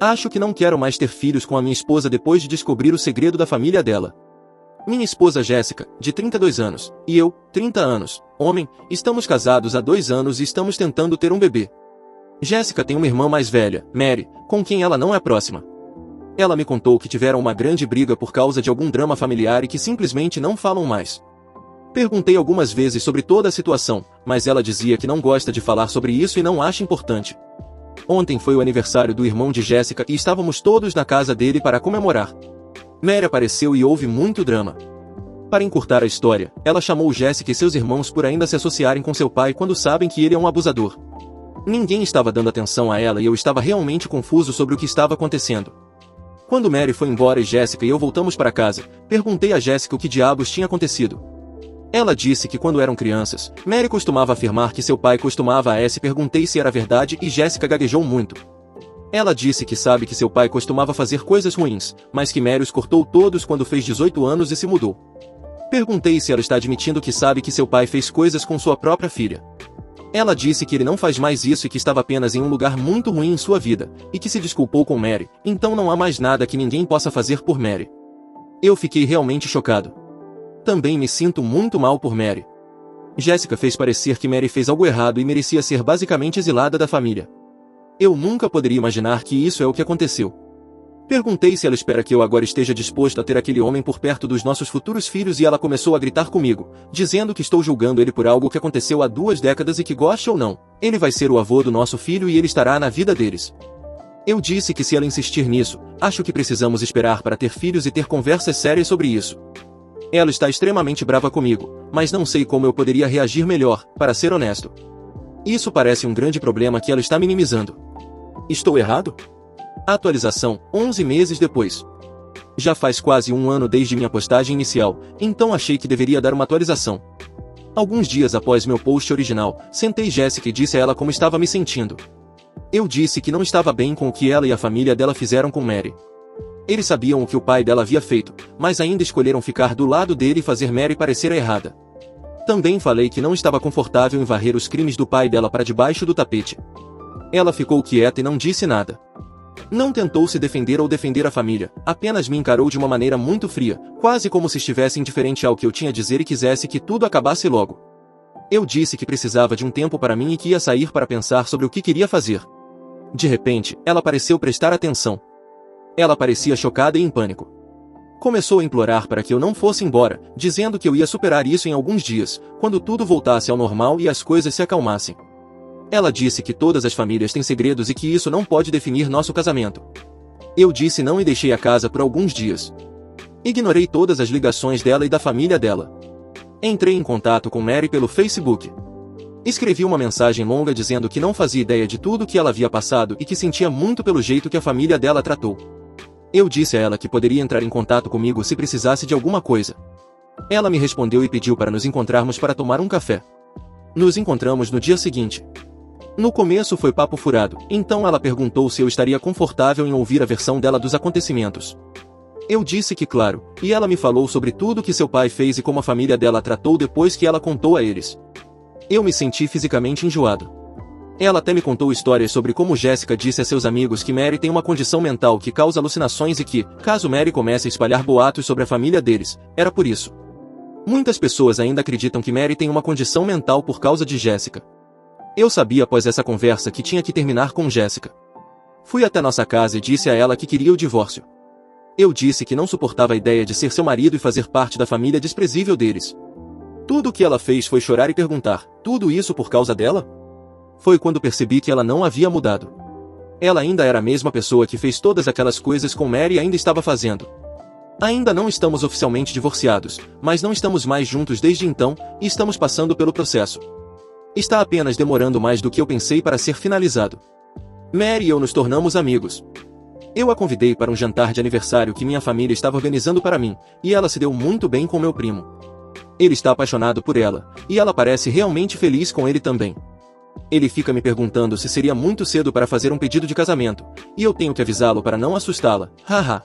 Acho que não quero mais ter filhos com a minha esposa depois de descobrir o segredo da família dela. Minha esposa Jéssica, de 32 anos, e eu, 30 anos, homem, estamos casados há 2 anos e estamos tentando ter um bebê. Jéssica tem uma irmã mais velha, Mary, com quem ela não é próxima. Ela me contou que tiveram uma grande briga por causa de algum drama familiar e que simplesmente não falam mais. Perguntei algumas vezes sobre toda a situação, mas ela dizia que não gosta de falar sobre isso e não acha importante. Ontem foi o aniversário do irmão de Jéssica e estávamos todos na casa dele para comemorar. Mary apareceu e houve muito drama. Para encurtar a história, ela chamou Jéssica e seus irmãos por ainda se associarem com seu pai quando sabem que ele é um abusador. Ninguém estava dando atenção a ela e eu estava realmente confuso sobre o que estava acontecendo. Quando Mary foi embora e Jéssica e eu voltamos para casa, perguntei a Jéssica o que diabos tinha acontecido. Ela disse que quando eram crianças, Mary costumava afirmar que seu pai costumava perguntei se era verdade e Jéssica gaguejou muito. Ela disse que sabe que seu pai costumava fazer coisas ruins, mas que Mary os cortou todos quando fez 18 anos e se mudou. Perguntei se ela está admitindo que sabe que seu pai fez coisas com sua própria filha. Ela disse que ele não faz mais isso e que estava apenas em um lugar muito ruim em sua vida, e que se desculpou com Mary, então não há mais nada que ninguém possa fazer por Mary. Eu fiquei realmente chocado. Também me sinto muito mal por Mary. Jéssica fez parecer que Mary fez algo errado e merecia ser basicamente exilada da família. Eu nunca poderia imaginar que isso é o que aconteceu. Perguntei se ela espera que eu agora esteja disposto a ter aquele homem por perto dos nossos futuros filhos e ela começou a gritar comigo, dizendo que estou julgando ele por algo que aconteceu há 2 décadas e que goste ou não, ele vai ser o avô do nosso filho e ele estará na vida deles. Eu disse que se ela insistir nisso, acho que precisamos esperar para ter filhos e ter conversas sérias sobre isso. Ela está extremamente brava comigo, mas não sei como eu poderia reagir melhor, para ser honesto. Isso parece um grande problema que ela está minimizando. Estou errado? Atualização, 11 meses depois. Já faz quase 1 ano desde minha postagem inicial, então achei que deveria dar uma atualização. Alguns dias após meu post original, sentei Jéssica e disse a ela como estava me sentindo. Eu disse que não estava bem com o que ela e a família dela fizeram com Mary. Eles sabiam o que o pai dela havia feito, mas ainda escolheram ficar do lado dele e fazer Mary parecer errada. Também falei que não estava confortável em varrer os crimes do pai dela para debaixo do tapete. Ela ficou quieta e não disse nada. Não tentou se defender ou defender a família, apenas me encarou de uma maneira muito fria, quase como se estivesse indiferente ao que eu tinha a dizer e quisesse que tudo acabasse logo. Eu disse que precisava de um tempo para mim e que ia sair para pensar sobre o que queria fazer. De repente, ela pareceu prestar atenção. Ela parecia chocada e em pânico. Começou a implorar para que eu não fosse embora, dizendo que eu ia superar isso em alguns dias, quando tudo voltasse ao normal e as coisas se acalmassem. Ela disse que todas as famílias têm segredos e que isso não pode definir nosso casamento. Eu disse não e deixei a casa por alguns dias. Ignorei todas as ligações dela e da família dela. Entrei em contato com Mary pelo Facebook. Escrevi uma mensagem longa dizendo que não fazia ideia de tudo que ela havia passado e que sentia muito pelo jeito que a família dela tratou. Eu disse a ela que poderia entrar em contato comigo se precisasse de alguma coisa. Ela me respondeu e pediu para nos encontrarmos para tomar um café. Nos encontramos no dia seguinte. No começo foi papo furado, então ela perguntou se eu estaria confortável em ouvir a versão dela dos acontecimentos. Eu disse que claro, e ela me falou sobre tudo que seu pai fez e como a família dela tratou depois que ela contou a eles. Eu me senti fisicamente enjoado. Ela até me contou histórias sobre como Jéssica disse a seus amigos que Mary tem uma condição mental que causa alucinações e que, caso Mary comece a espalhar boatos sobre a família deles, era por isso. Muitas pessoas ainda acreditam que Mary tem uma condição mental por causa de Jéssica. Eu sabia após essa conversa que tinha que terminar com Jéssica. Fui até nossa casa e disse a ela que queria o divórcio. Eu disse que não suportava a ideia de ser seu marido e fazer parte da família desprezível deles. Tudo o que ela fez foi chorar e perguntar, tudo isso por causa dela? Foi quando percebi que ela não havia mudado. Ela ainda era a mesma pessoa que fez todas aquelas coisas com Mary e ainda estava fazendo. Ainda não estamos oficialmente divorciados, mas não estamos mais juntos desde então, e estamos passando pelo processo. Está apenas demorando mais do que eu pensei para ser finalizado. Mary e eu nos tornamos amigos. Eu a convidei para um jantar de aniversário que minha família estava organizando para mim, e ela se deu muito bem com meu primo. Ele está apaixonado por ela, e ela parece realmente feliz com ele também. Ele fica me perguntando se seria muito cedo para fazer um pedido de casamento, e eu tenho que avisá-lo para não assustá-la, haha.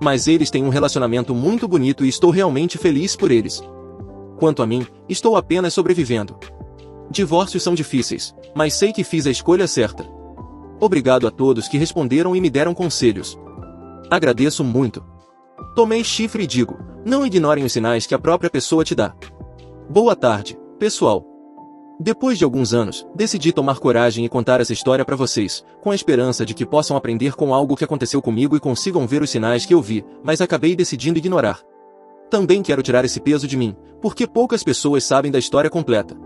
Mas eles têm um relacionamento muito bonito e estou realmente feliz por eles. Quanto a mim, estou apenas sobrevivendo. Divórcios são difíceis, mas sei que fiz a escolha certa. Obrigado a todos que responderam e me deram conselhos. Agradeço muito. Tomei chifre e digo, não ignorem os sinais que a própria pessoa te dá. Boa tarde, pessoal. Depois de alguns anos, decidi tomar coragem e contar essa história para vocês, com a esperança de que possam aprender com algo que aconteceu comigo e consigam ver os sinais que eu vi, mas acabei decidindo ignorar. Também quero tirar esse peso de mim, porque poucas pessoas sabem da história completa.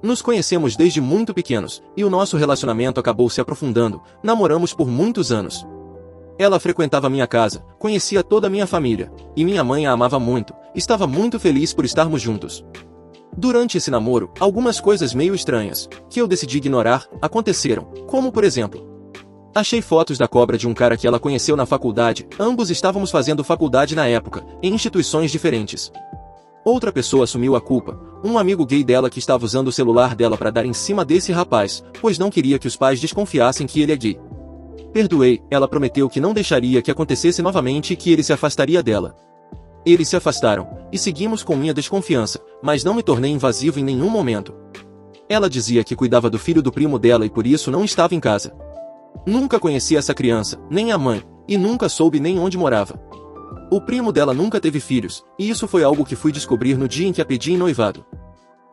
Nos conhecemos desde muito pequenos, e o nosso relacionamento acabou se aprofundando, namoramos por muitos anos. Ela frequentava minha casa, conhecia toda a minha família, e minha mãe a amava muito, estava muito feliz por estarmos juntos. Durante esse namoro, algumas coisas meio estranhas, que eu decidi ignorar, aconteceram, como por exemplo, achei fotos da cobra de um cara que ela conheceu na faculdade, ambos estávamos fazendo faculdade na época, em instituições diferentes. Outra pessoa assumiu a culpa, um amigo gay dela que estava usando o celular dela para dar em cima desse rapaz, pois não queria que os pais desconfiassem que ele é gay. Perdoei, ela prometeu que não deixaria que acontecesse novamente e que ele se afastaria dela. Eles se afastaram, e seguimos com minha desconfiança, mas não me tornei invasivo em nenhum momento. Ela dizia que cuidava do filho do primo dela e por isso não estava em casa. Nunca conheci essa criança, nem a mãe, e nunca soube nem onde morava. O primo dela nunca teve filhos, e isso foi algo que fui descobrir no dia em que a pedi em noivado.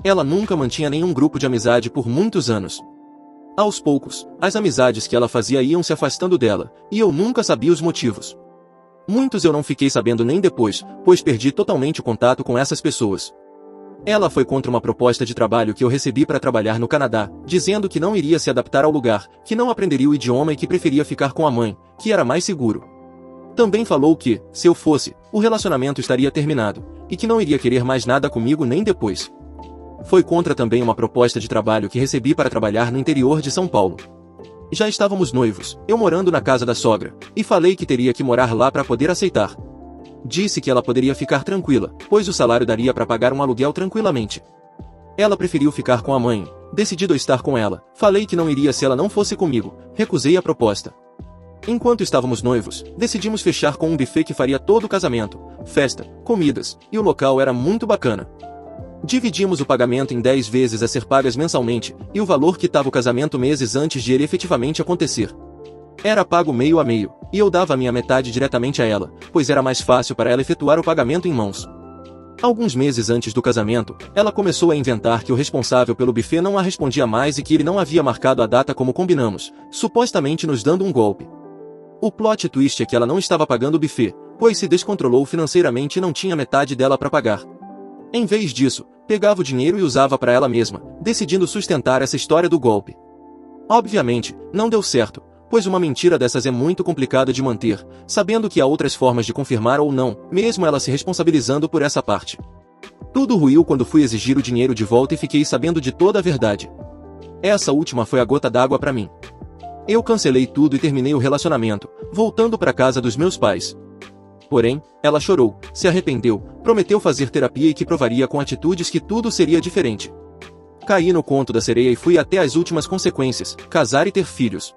Ela nunca mantinha nenhum grupo de amizade por muitos anos. Aos poucos, as amizades que ela fazia iam se afastando dela, e eu nunca sabia os motivos. Muitos eu não fiquei sabendo nem depois, pois perdi totalmente o contato com essas pessoas. Ela foi contra uma proposta de trabalho que eu recebi para trabalhar no Canadá, dizendo que não iria se adaptar ao lugar, que não aprenderia o idioma e que preferia ficar com a mãe, que era mais seguro. Também falou que, se eu fosse, o relacionamento estaria terminado, e que não iria querer mais nada comigo nem depois. Foi contra também uma proposta de trabalho que recebi para trabalhar no interior de São Paulo. Já estávamos noivos, eu morando na casa da sogra, e falei que teria que morar lá para poder aceitar. Disse que ela poderia ficar tranquila, pois o salário daria para pagar um aluguel tranquilamente. Ela preferiu ficar com a mãe, decidido a estar com ela, falei que não iria se ela não fosse comigo, recusei a proposta. Enquanto estávamos noivos, decidimos fechar com um buffet que faria todo o casamento, festa, comidas, e o local era muito bacana. Dividimos o pagamento em 10 vezes a ser pagas mensalmente, e o valor quitava o casamento meses antes de ele efetivamente acontecer. Era pago meio a meio, e eu dava a minha metade diretamente a ela, pois era mais fácil para ela efetuar o pagamento em mãos. Alguns meses antes do casamento, ela começou a inventar que o responsável pelo buffet não a respondia mais e que ele não havia marcado a data como combinamos, supostamente nos dando um golpe. O plot twist é que ela não estava pagando o buffet, pois se descontrolou financeiramente e não tinha metade dela para pagar. Em vez disso, pegava o dinheiro e usava para ela mesma, decidindo sustentar essa história do golpe. Obviamente, não deu certo, pois uma mentira dessas é muito complicada de manter, sabendo que há outras formas de confirmar ou não, mesmo ela se responsabilizando por essa parte. Tudo ruiu quando fui exigir o dinheiro de volta e fiquei sabendo de toda a verdade. Essa última foi a gota d'água para mim. Eu cancelei tudo e terminei o relacionamento, voltando para casa dos meus pais. Porém, ela chorou, se arrependeu, prometeu fazer terapia e que provaria com atitudes que tudo seria diferente. Caí no conto da sereia e fui até as últimas consequências, casar e ter filhos.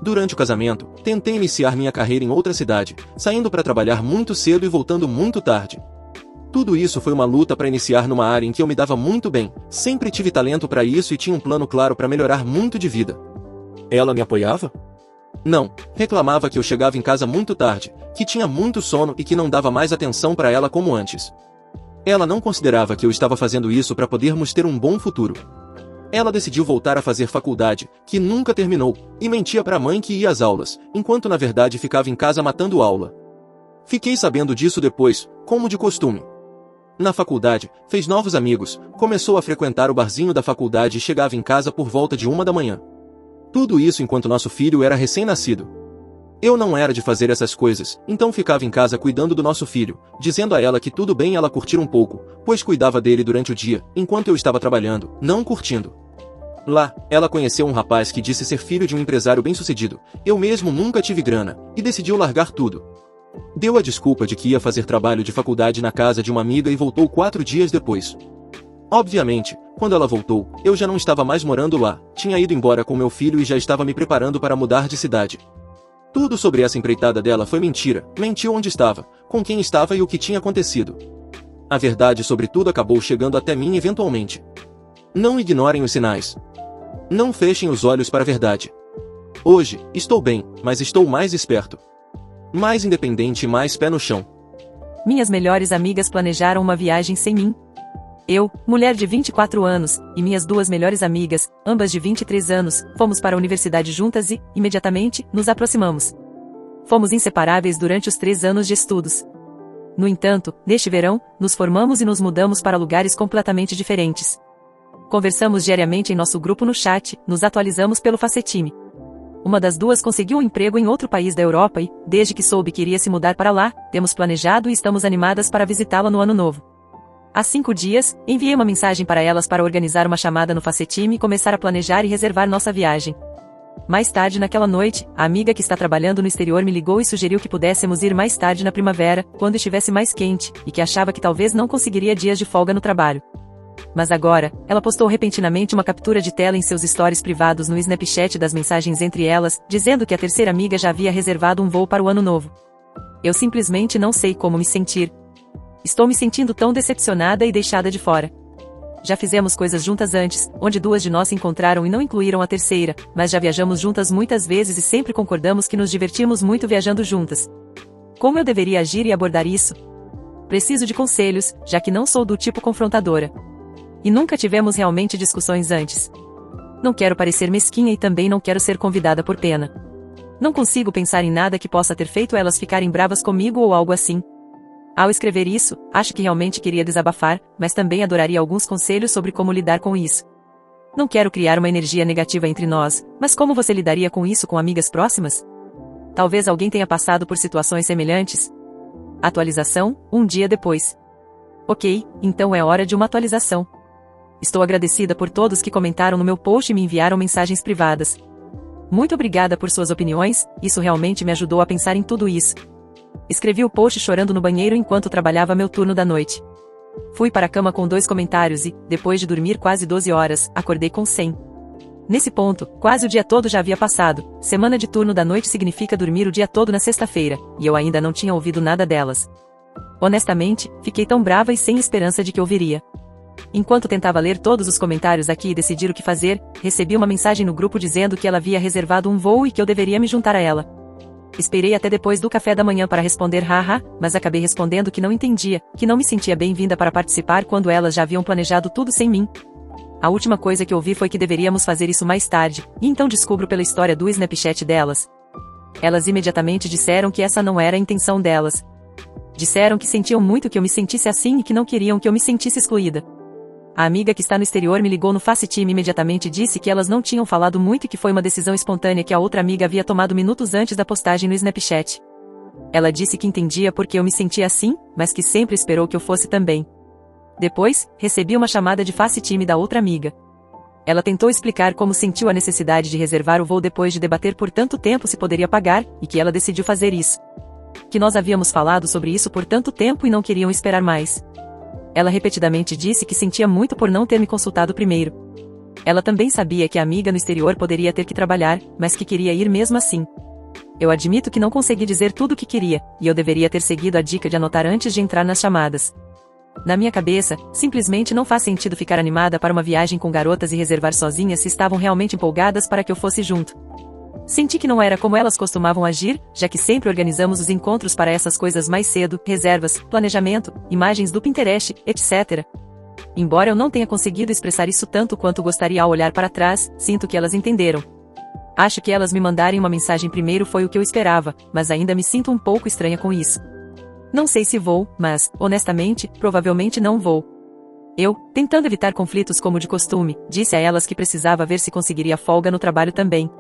Durante o casamento, tentei iniciar minha carreira em outra cidade, saindo para trabalhar muito cedo e voltando muito tarde. Tudo isso foi uma luta para iniciar numa área em que eu me dava muito bem, sempre tive talento para isso e tinha um plano claro para melhorar muito de vida. Ela me apoiava? Não, reclamava que eu chegava em casa muito tarde, que tinha muito sono e que não dava mais atenção para ela como antes. Ela não considerava que eu estava fazendo isso para podermos ter um bom futuro. Ela decidiu voltar a fazer faculdade, que nunca terminou, e mentia para a mãe que ia às aulas, enquanto na verdade ficava em casa matando aula. Fiquei sabendo disso depois, como de costume. Na faculdade, fez novos amigos, começou a frequentar o barzinho da faculdade e chegava em casa por volta de 1 da manhã. Tudo isso enquanto nosso filho era recém-nascido. Eu não era de fazer essas coisas, então ficava em casa cuidando do nosso filho, dizendo a ela que tudo bem ela curtir um pouco, pois cuidava dele durante o dia, enquanto eu estava trabalhando, não curtindo. Lá, ela conheceu um rapaz que disse ser filho de um empresário bem-sucedido, eu mesmo nunca tive grana, e decidiu largar tudo. Deu a desculpa de que ia fazer trabalho de faculdade na casa de uma amiga e voltou 4 dias depois. Obviamente, quando ela voltou, eu já não estava mais morando lá, tinha ido embora com meu filho e já estava me preparando para mudar de cidade. Tudo sobre essa empreitada dela foi mentira, mentiu onde estava, com quem estava e o que tinha acontecido. A verdade sobre tudo acabou chegando até mim eventualmente. Não ignorem os sinais. Não fechem os olhos para a verdade. Hoje, estou bem, mas estou mais esperto. Mais independente e mais pé no chão. Minhas melhores amigas planejaram uma viagem sem mim. Eu, mulher de 24 anos, e minhas duas melhores amigas, ambas de 23 anos, fomos para a universidade juntas e, imediatamente, nos aproximamos. Fomos inseparáveis durante os 3 anos de estudos. No entanto, neste verão, nos formamos e nos mudamos para lugares completamente diferentes. Conversamos diariamente em nosso grupo no chat, nos atualizamos pelo Facetime. Uma das duas conseguiu um emprego em outro país da Europa e, desde que soube que iria se mudar para lá, temos planejado e estamos animadas para visitá-la no ano novo. Há 5 dias, enviei uma mensagem para elas para organizar uma chamada no Facetime e começar a planejar e reservar nossa viagem. Mais tarde naquela noite, a amiga que está trabalhando no exterior me ligou e sugeriu que pudéssemos ir mais tarde na primavera, quando estivesse mais quente, e que achava que talvez não conseguiria dias de folga no trabalho. Mas agora, ela postou repentinamente uma captura de tela em seus stories privados no Snapchat das mensagens entre elas, dizendo que a terceira amiga já havia reservado um voo para o ano novo. Eu simplesmente não sei como me sentir. Estou me sentindo tão decepcionada e deixada de fora. Já fizemos coisas juntas antes, onde 2 de nós se encontraram e não incluíram a terceira, mas já viajamos juntas muitas vezes e sempre concordamos que nos divertimos muito viajando juntas. Como eu deveria agir e abordar isso? Preciso de conselhos, já que não sou do tipo confrontadora. E nunca tivemos realmente discussões antes. Não quero parecer mesquinha e também não quero ser convidada por pena. Não consigo pensar em nada que possa ter feito elas ficarem bravas comigo ou algo assim. Ao escrever isso, acho que realmente queria desabafar, mas também adoraria alguns conselhos sobre como lidar com isso. Não quero criar uma energia negativa entre nós, mas como você lidaria com isso com amigas próximas? Talvez alguém tenha passado por situações semelhantes. Atualização, 1 dia depois. Ok, então é hora de uma atualização. Estou agradecida por todos que comentaram no meu post e me enviaram mensagens privadas. Muito obrigada por suas opiniões, isso realmente me ajudou a pensar em tudo isso. Escrevi o post chorando no banheiro enquanto trabalhava meu turno da noite. Fui para a cama com 2 comentários e, depois de dormir quase 12 horas, acordei com 100. Nesse ponto, quase o dia todo já havia passado. Semana de turno da noite significa dormir o dia todo na sexta-feira, e eu ainda não tinha ouvido nada delas. Honestamente, fiquei tão brava e sem esperança de que ouviria. Enquanto tentava ler todos os comentários aqui e decidir o que fazer, recebi uma mensagem no grupo dizendo que ela havia reservado um voo e que eu deveria me juntar a ela. Esperei até depois do café da manhã para responder haha, mas acabei respondendo que não entendia, que não me sentia bem-vinda para participar quando elas já haviam planejado tudo sem mim. A última coisa que ouvi foi que deveríamos fazer isso mais tarde, e então descubro pela história do Snapchat delas. Elas imediatamente disseram que essa não era a intenção delas. Disseram que sentiam muito que eu me sentisse assim e que não queriam que eu me sentisse excluída. A amiga que está no exterior me ligou no Facetime e imediatamente disse que elas não tinham falado muito e que foi uma decisão espontânea que a outra amiga havia tomado minutos antes da postagem no Snapchat. Ela disse que entendia porque eu me sentia assim, mas que sempre esperou que eu fosse também. Depois, recebi uma chamada de Facetime da outra amiga. Ela tentou explicar como sentiu a necessidade de reservar o voo depois de debater por tanto tempo se poderia pagar, e que ela decidiu fazer isso. Que nós havíamos falado sobre isso por tanto tempo e não queriam esperar mais. Ela repetidamente disse que sentia muito por não ter me consultado primeiro. Ela também sabia que a amiga no exterior poderia ter que trabalhar, mas que queria ir mesmo assim. Eu admito que não consegui dizer tudo o que queria, e eu deveria ter seguido a dica de anotar antes de entrar nas chamadas. Na minha cabeça, simplesmente não faz sentido ficar animada para uma viagem com garotas e reservar sozinhas se estavam realmente empolgadas para que eu fosse junto. Senti que não era como elas costumavam agir, já que sempre organizamos os encontros para essas coisas mais cedo, reservas, planejamento, imagens do Pinterest, etc. Embora eu não tenha conseguido expressar isso tanto quanto gostaria ao olhar para trás, sinto que elas entenderam. Acho que elas me mandarem uma mensagem primeiro foi o que eu esperava, mas ainda me sinto um pouco estranha com isso. Não sei se vou, mas, honestamente, provavelmente não vou. Eu, tentando evitar conflitos como de costume, disse a elas que precisava ver se conseguiria folga no trabalho também.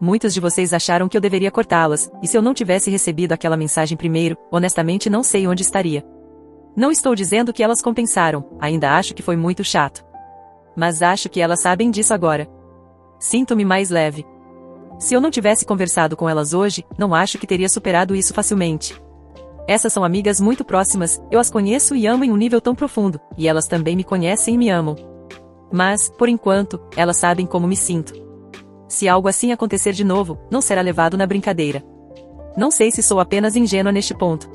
Muitos de vocês acharam que eu deveria cortá-las, e se eu não tivesse recebido aquela mensagem primeiro, honestamente não sei onde estaria. Não estou dizendo que elas compensaram, ainda acho que foi muito chato. Mas acho que elas sabem disso agora. Sinto-me mais leve. Se eu não tivesse conversado com elas hoje, não acho que teria superado isso facilmente. Essas são amigas muito próximas, eu as conheço e amo em um nível tão profundo, e elas também me conhecem e me amam. Mas, por enquanto, elas sabem como me sinto. Se algo assim acontecer de novo, não será levado na brincadeira. Não sei se sou apenas ingênua neste ponto.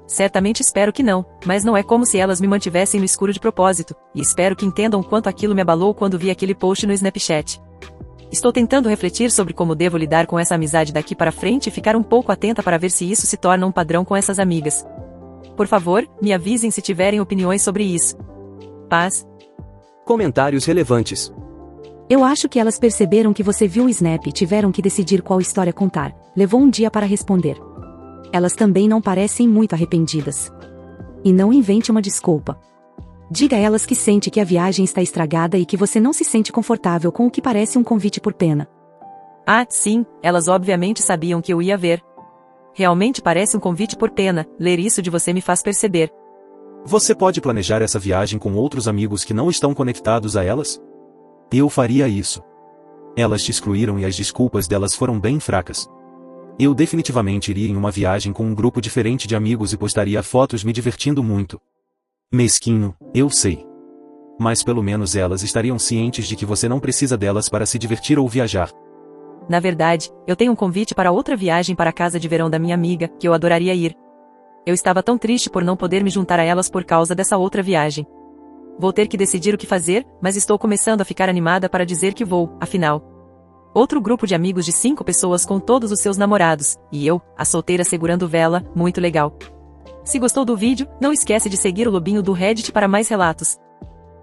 Certamente espero que não, mas não é como se elas me mantivessem no escuro de propósito, e espero que entendam quanto aquilo me abalou quando vi aquele post no Snapchat. Estou tentando refletir sobre como devo lidar com essa amizade daqui para frente e ficar um pouco atenta para ver se isso se torna um padrão com essas amigas. Por favor, me avisem se tiverem opiniões sobre isso. Paz. Comentários relevantes. Eu acho que elas perceberam que você viu o snap e tiveram que decidir qual história contar. Levou um dia para responder. Elas também não parecem muito arrependidas. E não invente uma desculpa. Diga a elas que sente que a viagem está estragada e que você não se sente confortável com o que parece um convite por pena. Ah, sim, elas obviamente sabiam que eu ia ver. Realmente parece um convite por pena, ler isso de você me faz perceber. Você pode planejar essa viagem com outros amigos que não estão conectados a elas? Eu faria isso. Elas te excluíram e as desculpas delas foram bem fracas. Eu definitivamente iria em uma viagem com um grupo diferente de amigos e postaria fotos me divertindo muito. Mesquinho, eu sei. Mas pelo menos elas estariam cientes de que você não precisa delas para se divertir ou viajar. Na verdade, eu tenho um convite para outra viagem para a casa de verão da minha amiga, que eu adoraria ir. Eu estava tão triste por não poder me juntar a elas por causa dessa outra viagem. Vou ter que decidir o que fazer, mas estou começando a ficar animada para dizer que vou, afinal. Outro grupo de amigos de 5 pessoas com todos os seus namorados, e eu, a solteira segurando vela, muito legal. Se gostou do vídeo, não esquece de seguir o Lobinho do Reddit para mais relatos.